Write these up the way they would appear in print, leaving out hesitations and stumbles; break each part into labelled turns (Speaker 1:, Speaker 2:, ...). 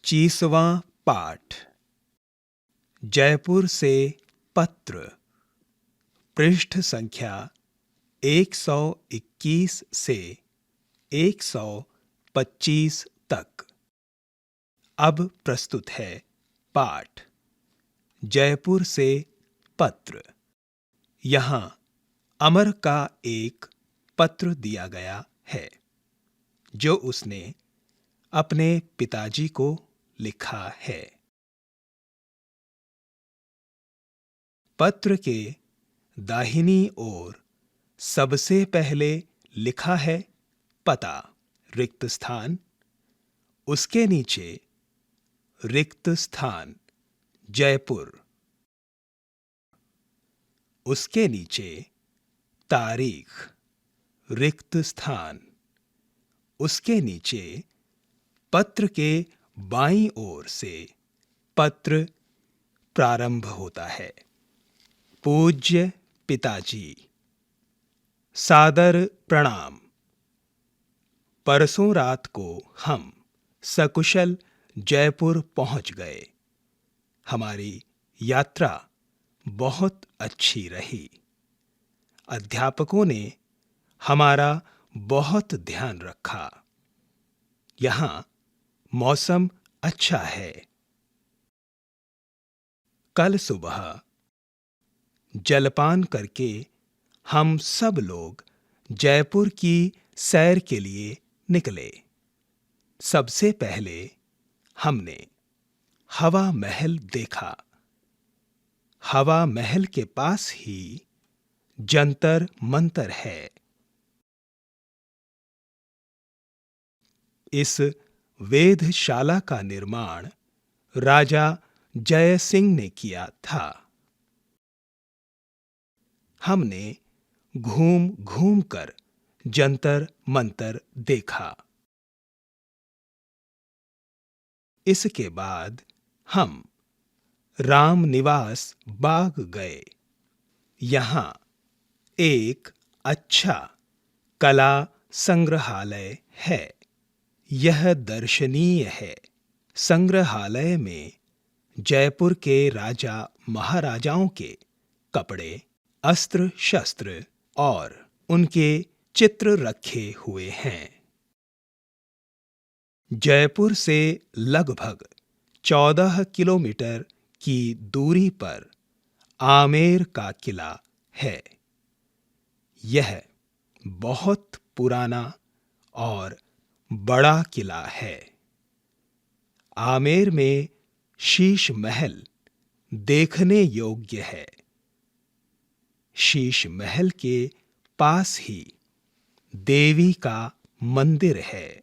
Speaker 1: 25वां पाठ। जयपुर से पत्र। पृष्ठ संख्या 121 से 125 तक। अब प्रस्तुत है पाठ जयपुर से पत्र। यहाँ अमर का एक पत्र दिया गया है जो उसने अपने पिताजी को लिखा है। पत्र के दाहिनी ओर सबसे पहले लिखा है पता, रिक्त स्थान। उसके नीचे रिक्त स्थान जयपुर। उसके नीचे तारीख, रिक्त स्थान। उसके नीचे पत्र के बाईं ओर से पत्र प्रारंभ होता है। पूज्य पिताजी, सादर प्रणाम। परसों रात को हम सकुशल जयपुर पहुंच गए। हमारी यात्रा बहुत अच्छी रही। अध्यापकों ने हमारा बहुत ध्यान रखा। यहाँ मौसम अच्छा है। कल सुबह जलपान करके हम सब लोग जयपुर की सैर के लिए निकले। सबसे पहले हमने हवा महल देखा। हवा महल के पास ही जंतर मंतर है। इस वेधशाला का निर्माण राजा जय सिंह ने किया था। हमने घूम घूम कर जंतर मंतर देखा। इसके बाद हम राम निवास बाग गए। यहाँ एक अच्छा कला संग्रहालय है। यह दर्शनीय है। संग्रहालय में जयपुर के राजा महाराजाओं के कपड़े, अस्त्र शस्त्र और उनके चित्र रखे हुए हैं। जयपुर से लगभग 14 किलोमीटर की दूरी पर आमेर का किला है। यह बहुत पुराना और बड़ा किला है। आमेर में शीश महल देखने योग्य है। शीश महल के पास ही देवी का मंदिर है।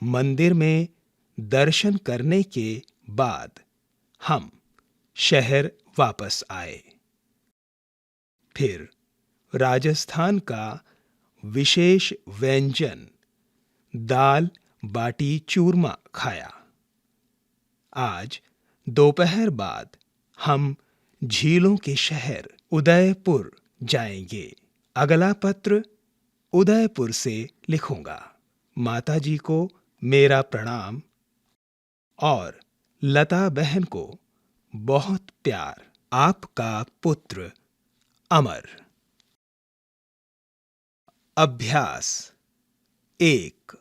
Speaker 1: मंदिर में दर्शन करने के बाद हम शहर वापस आए। फिर राजस्थान का विशेष व्यंजन दाल बाटी चूरमा खाया। आज दोपहर बाद हम झीलों के शहर उदयपुर जाएंगे। अगला पत्र उदयपुर से लिखूंगा। माताजी को मेरा प्रणाम और लता बहन को बहुत प्यार। आपका पुत्र अमर। अभ्यास 1।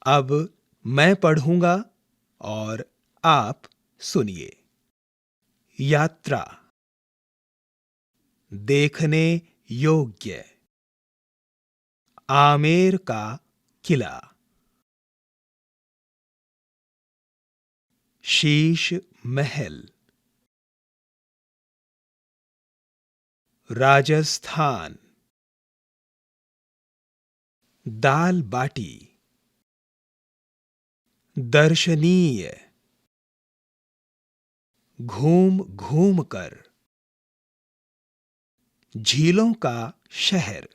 Speaker 1: अब मैं पढ़ूंगा और आप सुनिए। यात्रा। देखने योग्य। आमेर का किला। शीश महल। राजस्थान। दाल बाटी। दर्शनीय। घूम घूम कर। झीलों का शहर।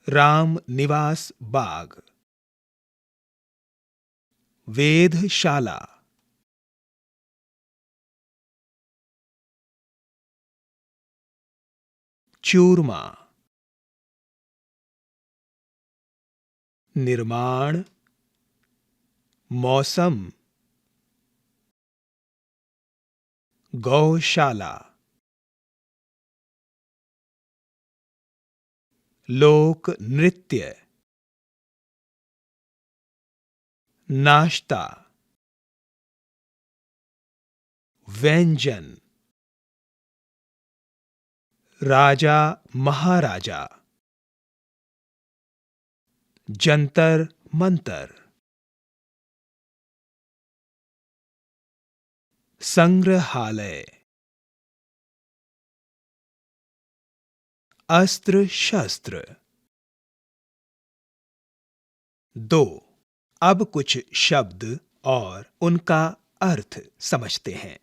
Speaker 1: राम निवास बाग। वेधशाला। चूरमा। निर्माण मौसम, गौशाला, लोक नृत्य, नाश्ता, व्यंजन, राजा महाराजा, जंतर मंतर, संग्रहालय, अस्त्र शस्त्र। 2. अब कुछ शब्द और उनका अर्थ समझते हैं।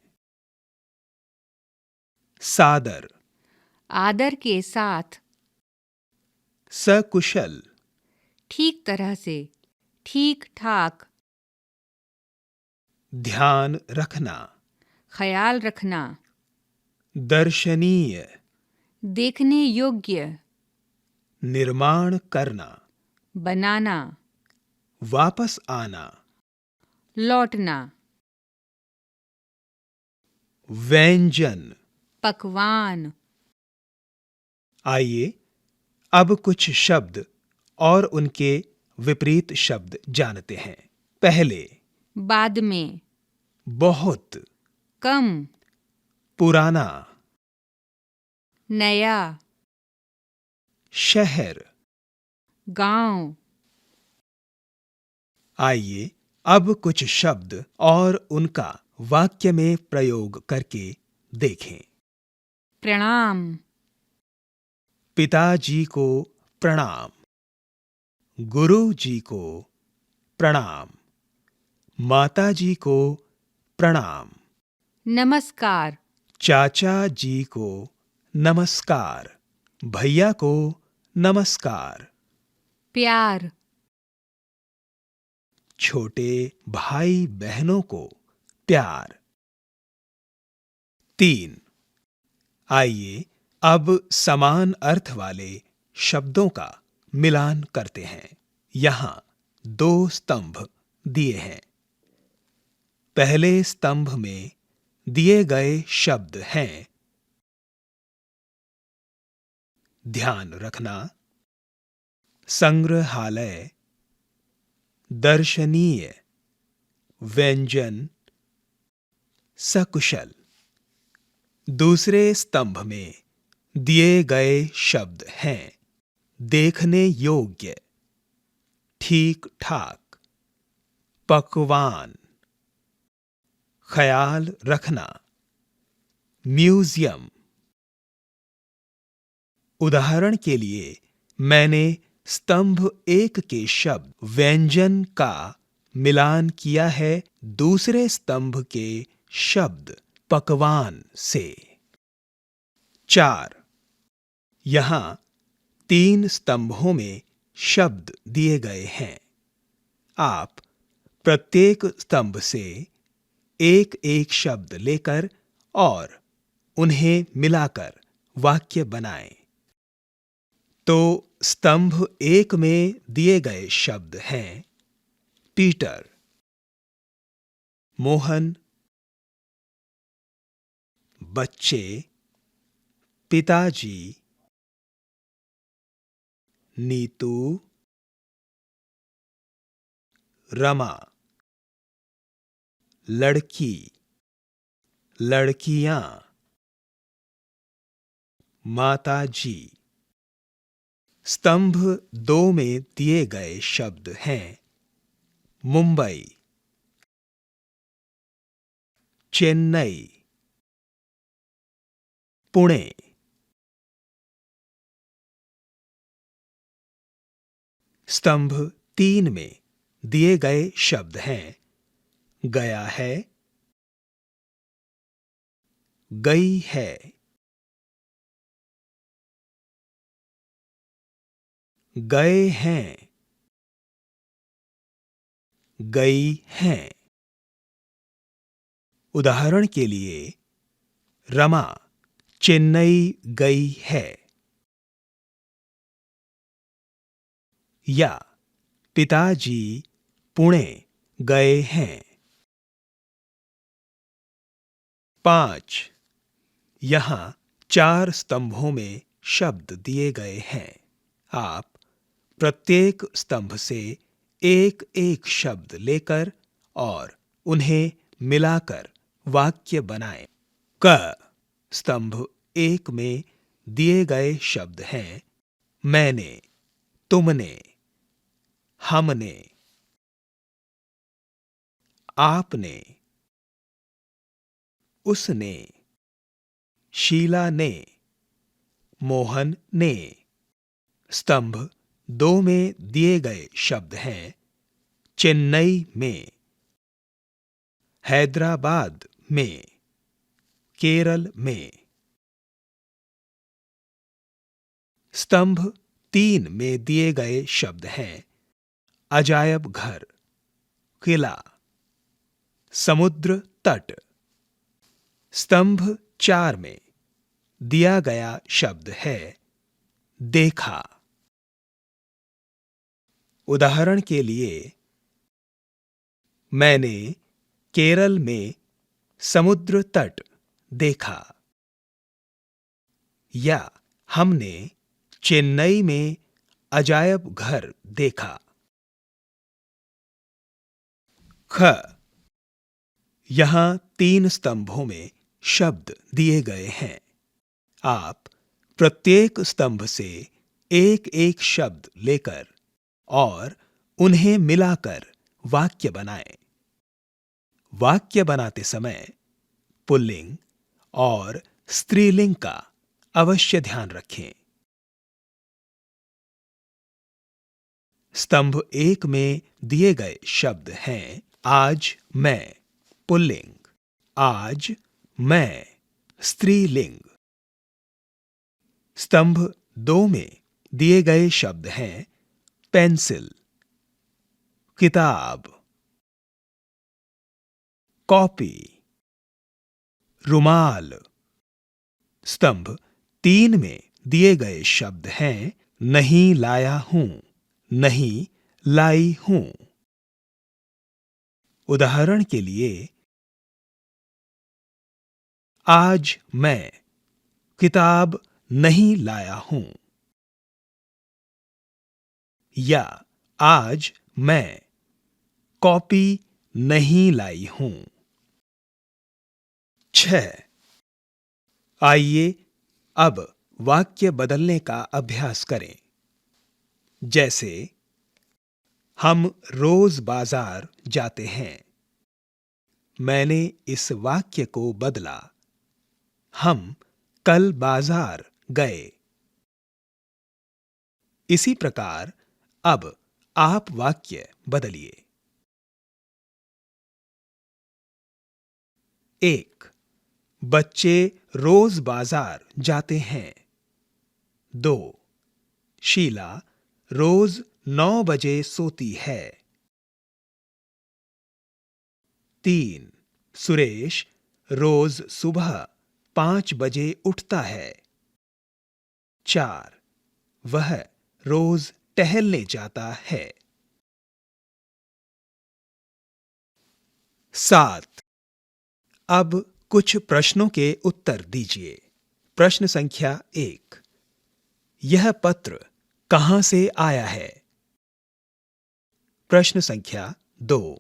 Speaker 1: सादर,
Speaker 2: आदर के साथ,
Speaker 1: सकुशल,
Speaker 2: ठीक तरह से, ठीक ठाक,
Speaker 1: ध्यान रखना,
Speaker 2: ख्याल रखना,
Speaker 1: दर्शनीय,
Speaker 2: देखने योग्य,
Speaker 1: निर्माण करना,
Speaker 2: बनाना,
Speaker 1: वापस आना,
Speaker 2: लौटना,
Speaker 1: व्यंजन।
Speaker 2: पकवान।
Speaker 1: आइए अब कुछ शब्द और उनके विपरीत शब्द जानते हैं। पहले,
Speaker 2: बाद में,
Speaker 1: बहुत,
Speaker 2: कम,
Speaker 1: पुराना,
Speaker 2: नया,
Speaker 1: शहर।
Speaker 2: गांव।
Speaker 1: आइए अब कुछ शब्द और उनका वाक्य में प्रयोग करके देखें।
Speaker 2: प्रणाम,
Speaker 1: पिताजी को प्रणाम, गुरु जी को प्रणाम, माताजी को प्रणाम,
Speaker 2: नमस्कार,
Speaker 1: चाचा जी को नमस्कार, भैया को नमस्कार,
Speaker 2: प्यार,
Speaker 1: छोटे भाई बहनों को प्यार। 3. आइए अब समान अर्थ वाले शब्दों का मिलान करते हैं। यहां 2 स्तंभ दिए हैं। पहले स्तंभ में दिए गए शब्द हैं ध्यान रखना, संग्रहालय, दर्शनीय, व्यंजन, सकुशल। दूसरे स्तंभ में दिए गए शब्द हैं देखने योग्य, ठीक ठाक, पकवान, ख्याल रखना, म्यूजियम। उदाहरण के लिए मैंने स्तंभ 1 के शब्द व्यंजन का मिलान किया है दूसरे स्तंभ के शब्द पकवान से। 4. यहां 3 स्तंभों में शब्द दिए गए हैं। आप प्रत्येक स्तंभ से एक एक शब्द लेकर और उन्हें मिलाकर वाक्य बनाएं। तो स्तंभ 1 में दिए गए शब्द हैं पीटर, मोहन, बच्चे, पिताजी, नीतू, रमा, लड़की, लड़कियां, माताजी। स्तंभ 2 में दिए गए शब्द हैं मुंबई, चेन्नई, पुणे। स्तंभ 3 में दिए गए शब्द हैं गया है, गई है, गए हैं, गई हैं। उदाहरण के लिए रमा चेन्नई गई है या पिताजी पुणे गए हैं। 5. यहाँ 4 स्तंभों में शब्द दिए गए हैं। आप प्रत्येक स्तंभ से एक एक शब्द लेकर और उन्हें मिलाकर वाक्य बनाएं। क स्तंभ 1 में दिए गए शब्द हैं मैंने, तुमने, हमने, आपने, उसने, शीला ने, मोहन ने। स्तंभ 2 में दिए गए शब्द हैं चेन्नई में, हैदराबाद में, केरल में। स्तंभ 3 में दिए गए शब्द हैं अजायब घर, किला, समुद्र तट। स्तंभ 4 में दिया गया शब्द है देखा। उदाहरण के लिए, मैंने केरल में समुद्र तट देखा, या हमने चेन्नई में अजायब घर देखा। ख यहां 3 स्तंभों में शब्द दिए गए हैं। आप प्रत्येक स्तंभ से एक एक शब्द लेकर और उन्हें मिलाकर वाक्य बनाएं। वाक्य बनाते समय पुल्लिंग और स्त्रीलिंग का अवश्य ध्यान रखें। स्तंभ 1 में दिए गए शब्द हैं आज मैं, पुल्लिंग, आज मैं, स्त्रीलिंग। स्तंभ 2 में दिए गए शब्द हैं पेंसिल, किताब, कॉपी, रुमाल। स्तंभ 3 में दिए गए शब्द हैं नहीं लाया हूं, नहीं लाई हूं। उदाहरण के लिए, आज मैं किताब नहीं लाया हूं, या आज मैं कॉपी नहीं लाई हूं। 6. आइए अब वाक्य बदलने का अभ्यास करें। जैसे, हम रोज बाजार जाते हैं। मैंने इस वाक्य को बदला, हम कल बाजार गए। इसी प्रकार अब आप वाक्य बदलिए। 1. बच्चे रोज बाजार जाते हैं। 2. शीला रोज 9 बजे सोती है। 3. सुरेश रोज सुबह 5 बजे उठता है। 4. वह रोज टहलने जाता है। 7. अब कुछ प्रश्नों के उत्तर दीजिए। प्रश्न संख्या 1. यह पत्र कहां से आया है? प्रश्न संख्या 2.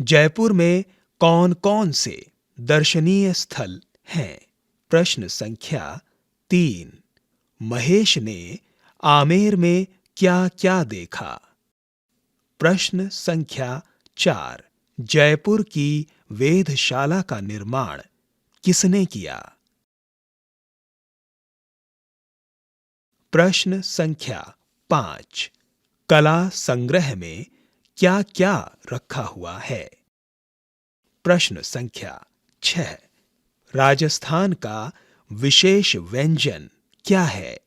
Speaker 1: जयपुर में कौन-कौन से दर्शनीय स्थल हैं? प्रश्न संख्या 3. महेश ने आमेर में क्या-क्या देखा? प्रश्न संख्या 4. जयपुर की वेधशाला का निर्माण किसने किया? प्रश्न संख्या 5. कला संग्रह में क्या-क्या रखा हुआ है? प्रश्न संख्या 6. राजस्थान का विशेष व्यंजन क्या है?